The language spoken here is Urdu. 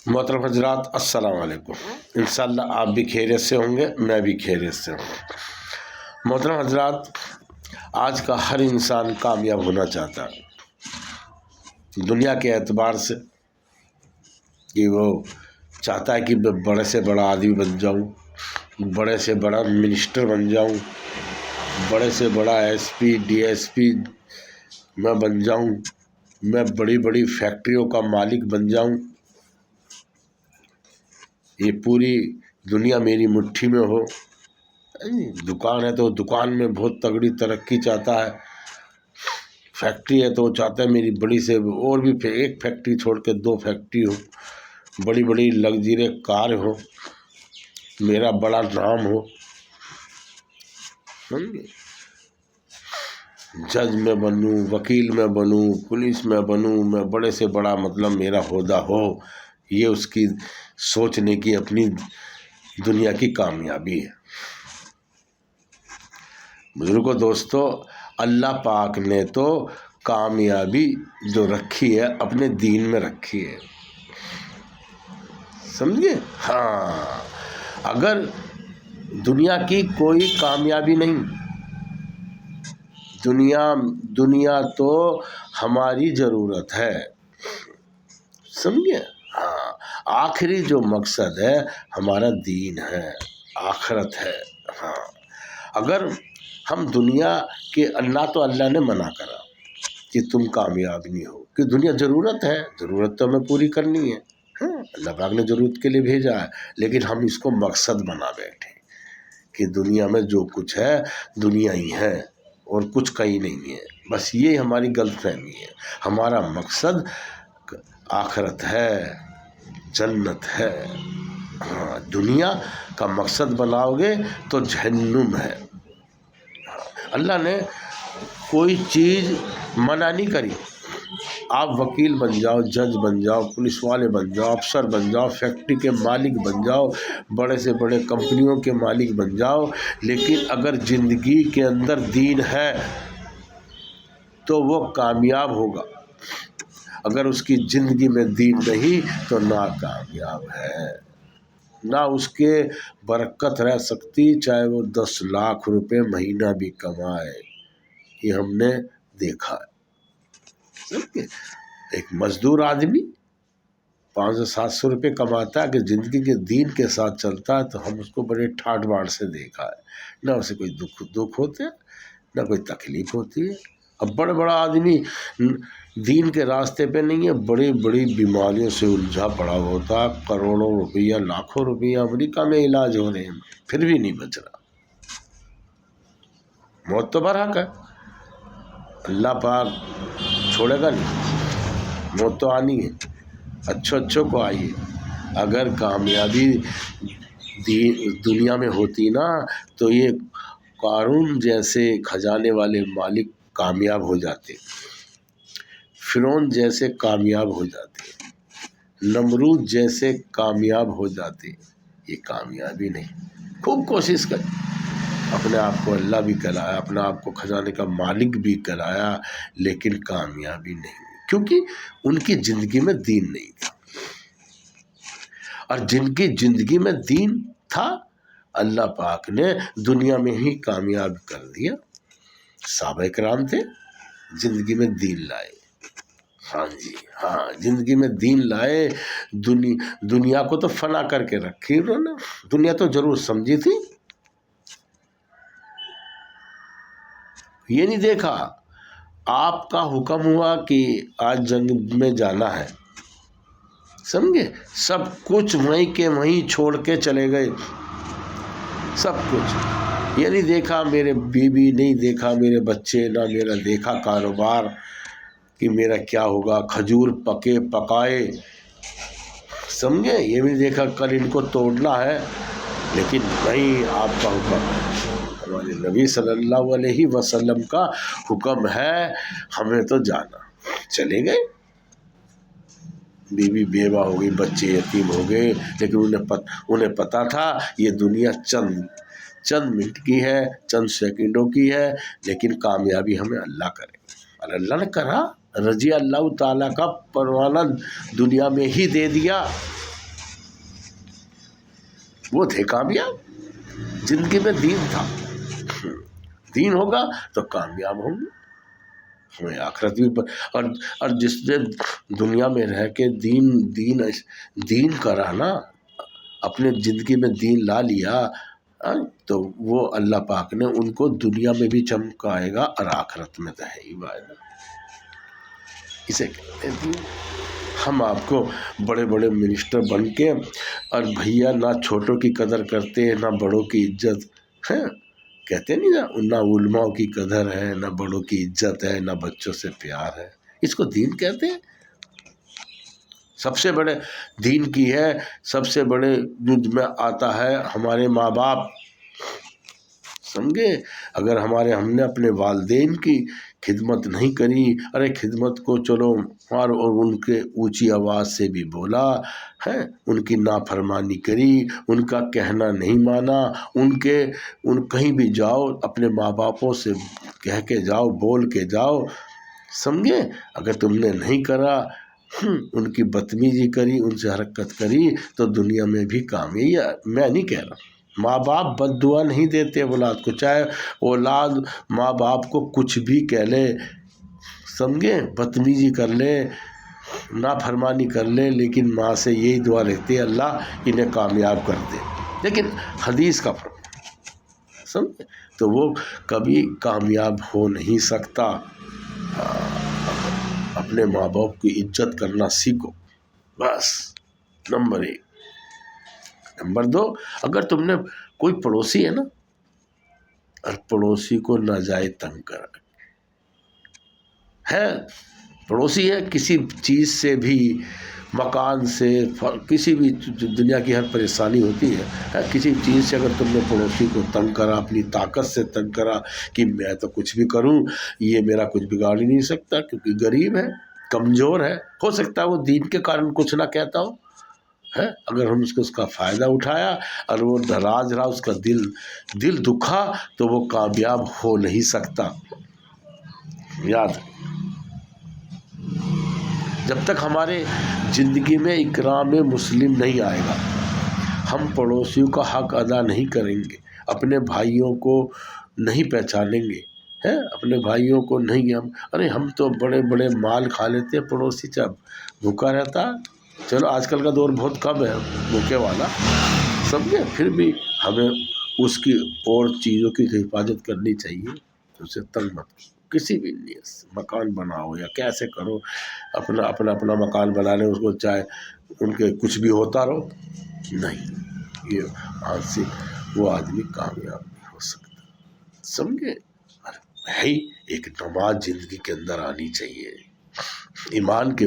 محترم حضرات السلام علیکم۔ انشاءاللہ آپ بھی خیریت سے ہوں گے، میں بھی خیریت سے ہوں گا۔ محترم حضرات، آج کا ہر انسان کامیاب ہونا چاہتا ہے دنیا کے اعتبار سے، کہ وہ چاہتا ہے کہ میں بڑے سے بڑا آدمی بن جاؤں، بڑے سے بڑا منسٹر بن جاؤں، بڑے سے بڑا S P D S P میں بن جاؤں، میں بڑی بڑی فیکٹریوں کا مالک بن جاؤں، یہ پوری دنیا میری مٹھی میں ہو۔ دکان ہے تو دکان میں بہت تگڑی ترقی چاہتا ہے، فیکٹری ہے تو وہ چاہتا ہے میری بڑی سے اور بھی ایک فیکٹری چھوڑ کے 2 فیکٹری ہو، بڑی بڑی لگژری کار ہو، میرا بڑا نام ہو، سمجھے؟ جج میں بنوں، وکیل میں بنوں، پولیس میں بنوں، میں بڑے سے بڑا مطلب میرا عہدہ ہو۔ یہ اس کی سوچنے کی اپنی دنیا کی کامیابی ہے۔ بزرگوں، دوستو، اللہ پاک نے تو کامیابی جو رکھی ہے اپنے دین میں رکھی ہے، سمجھے؟ ہاں، اگر دنیا کی کوئی کامیابی نہیں، دنیا تو ہماری ضرورت ہے، سمجھے؟ ہاں، آخری جو مقصد ہے ہمارا دین ہے، آخرت ہے۔ ہاں، اگر ہم دنیا کے اللہ نے منع کرا کہ تم کامیاب نہیں ہو، کہ دنیا ضرورت ہے، ضرورت تو ہمیں پوری کرنی ہے، ہاں، اللہ پاک نے ضرورت کے لیے بھیجا ہے، لیکن ہم اس کو مقصد بنا بیٹھے کہ دنیا میں جو کچھ ہے دنیا ہی ہے اور کچھ کہیں نہیں ہے، بس یہ ہماری غلط فہمی ہے۔ ہمارا مقصد آخرت ہے، جنت ہے۔ ہاں، دنیا کا مقصد بناؤ گے تو جہنم ہے۔ اللہ نے کوئی چیز منع نہیں کری، آپ وکیل بن جاؤ، جج بن جاؤ، پولیس والے بن جاؤ، افسر بن جاؤ، فیکٹری کے مالک بن جاؤ، بڑے سے بڑے کمپنیوں کے مالک بن جاؤ، لیکن اگر زندگی کے اندر دین ہے تو وہ کامیاب ہوگا، اگر اس کی زندگی میں دین نہیں تو ناکامیاب ہے، نہ اس کے برکت رہ سکتی، چاہے وہ 10 لاکھ روپے مہینہ بھی کمائے۔ یہ ہم نے دیکھا ہے، ایک مزدور آدمی 500-700 روپے کماتا ہے، کہ زندگی کے دین کے ساتھ چلتا ہے تو ہم اس کو بڑے ٹھاٹ باٹ سے دیکھا ہے، نہ اسے کوئی دکھ ہوتے ہیں، نہ کوئی تکلیف ہوتی ہے۔ اب بڑا آدمی دین کے راستے پہ نہیں ہے، بڑی بڑی بیماریوں سے الجھا پڑا ہوتا ہے، کروڑوں روپیہ، لاکھوں روپیہ امریکہ میں علاج ہو رہے ہیں، پھر بھی نہیں بچ رہا۔ موت تو برحق ہے، اللہ پاک چھوڑے گا نہیں، موت تو آنی ہے، اچھوں کو آئیے۔ اگر کامیابی دنیا میں ہوتی نا تو یہ قارون جیسے خزانے والے مالک کامیاب ہو جاتے، فرعون جیسے کامیاب ہو جاتے، نمرود جیسے کامیاب ہو جاتے۔ یہ کامیابی نہیں۔ خوب کوشش کر، اپنے آپ کو اللہ بھی کرایا، اپنے آپ کو خزانے کا مالک بھی کرایا، لیکن کامیابی نہیں، کیونکہ ان کی زندگی میں دین نہیں تھا، اور جن کی زندگی میں دین تھا اللہ پاک نے دنیا میں ہی کامیاب کر دیا۔ صحابہ کرام تھے، زندگی میں دین لائے، ہاں جی ہاں، زندگی میں دین لائے، دنیا کو تو فنا کر کے رکھی انہوں نے، دنیا تو ضرور سمجھی تھی، یہ نہیں دیکھا آپ کا حکم ہوا کہ آج جنگ میں جانا ہے، سمجھے؟ سب کچھ وہیں کے وہیں چھوڑ کے چلے گئے، سب کچھ۔ یہ نہیں دیکھا میرے بیوی، نہیں دیکھا میرے بچے، نہ میرا دیکھا کاروبار کہ میرا کیا ہوگا، کھجور پکائے، سمجھے؟ یہ بھی دیکھا کل ان کو توڑنا ہے، لیکن نہیں، آپ کا حکم ہے، ہمارے نبی صلی اللہ علیہ وسلم کا حکم ہے، ہمیں تو جانا۔ چلے گئے، بیوی بیوہ ہو گئی، بچے یتیم ہو گئے، لیکن انہیں پتا تھا یہ دنیا چند منٹ کی ہے، چند سیکنڈوں کی ہے، لیکن کامیابی ہمیں اللہ کرے، اور اللہ نے کرا، رضی اللہ تعالیٰ کا پروانہ دنیا میں ہی دے دیا، وہ تھے کامیاب، زندگی میں دین تھا، دین ہوگا تو کامیاب ہوں گے، ہمیں آخرت بھی اور جس نے دنیا میں رہ کے دین کرا نا، اپنے زندگی میں دین لا لیا، تو وہ اللہ پاک نے ان کو دنیا میں بھی چمکائے گا اور آخرت میں تو ہے ہی وعدہ۔ اسے کہتے ہیں دین۔ ہم آپ کو بڑے بڑے منسٹر بن کے اور بھیا نہ چھوٹوں کی قدر کرتے ہیں نہ بڑوں کی عزت ہے، کہتے نہیں نہ علماء کی قدر ہے نہ بڑوں کی عزت ہے نہ بچوں سے پیار ہے، اس کو دین کہتے ہیں۔ سب سے بڑے دین کی ہے، سب سے بڑے جد میں آتا ہے ہمارے ماں باپ، سمجھے؟ اگر ہم نے اپنے والدین کی خدمت نہیں کری، ارے خدمت کو چلو اور ان کے اونچی آواز سے بھی بولا ہے، ان کی نافرمانی کری، ان کا کہنا نہیں مانا، ان کہیں بھی جاؤ اپنے ماں باپوں سے کہہ کے جاؤ، بول کے جاؤ، سمجھے؟ اگر تم نے نہیں کرا، ان کی بدتمیزی کری، ان سے حرکت کری، تو دنیا میں بھی کامیاب، میں نہیں کہہ رہا، ماں باپ بد دعا نہیں دیتے اولاد کو، چاہے اولاد ماں باپ کو کچھ بھی کہہ لے، سمجھے؟ بدتمیزی کر لے، نافرمانی کر لے، لیکن ماں سے یہی دعا رہتی ہے اللہ انہیں کامیاب کر دے، لیکن حدیث کا فرق، سمجھے؟ تو وہ کبھی کامیاب ہو نہیں سکتا۔ اپنے ماں باپ کی عزت کرنا سیکھو، بس نمبر 1۔ نمبر 2، اگر تم نے کوئی پڑوسی ہے نا، اور پڑوسی کو ناجائز تنگ کرا ہے، پڑوسی ہے کسی چیز سے بھی، مکان سے، کسی بھی دنیا کی ہر پریشانی ہوتی ہے، کسی چیز سے اگر تم نے پڑوسی کو تنگ کرا، اپنی طاقت سے تنگ کرا کہ میں تو کچھ بھی کروں یہ میرا کچھ بگاڑ ہی نہیں سکتا کیونکہ غریب ہے، کمزور ہے، ہو سکتا ہے وہ دین کے کارن کچھ نہ کہتا ہو ہے، اگر ہم اس کا فائدہ اٹھایا اور وہ ناراض رہا، اس کا دل دکھا، تو وہ کامیاب ہو نہیں سکتا۔ یاد جب تک ہمارے زندگی میں اکرام مسلم نہیں آئے گا، ہم پڑوسیوں کا حق ادا نہیں کریں گے، اپنے بھائیوں کو نہیں پہچانیں گے، اپنے بھائیوں کو نہیں، ہم تو بڑے بڑے مال کھا لیتے ہیں، پڑوسی چاہے بھوکا رہتا، چلو آج کل کا دور بہت کم ہے بھوکے والا، سمجھے؟ پھر بھی ہمیں اس کی اور چیزوں کی حفاظت کرنی چاہیے، اسے تنگ مت کرو، کسی بھی نیت سے مکان بناؤ یا کیسے کرو، اپنا مکان بنا لیں، اس کو چاہے ان کے کچھ بھی ہوتا رہو، نہیں، یہ آج سے وہ آدمی کامیاب نہیں ہو سکتا، سمجھے؟ ہے ایک نماز زندگی کے اندر آنی چاہیے، ایمان کے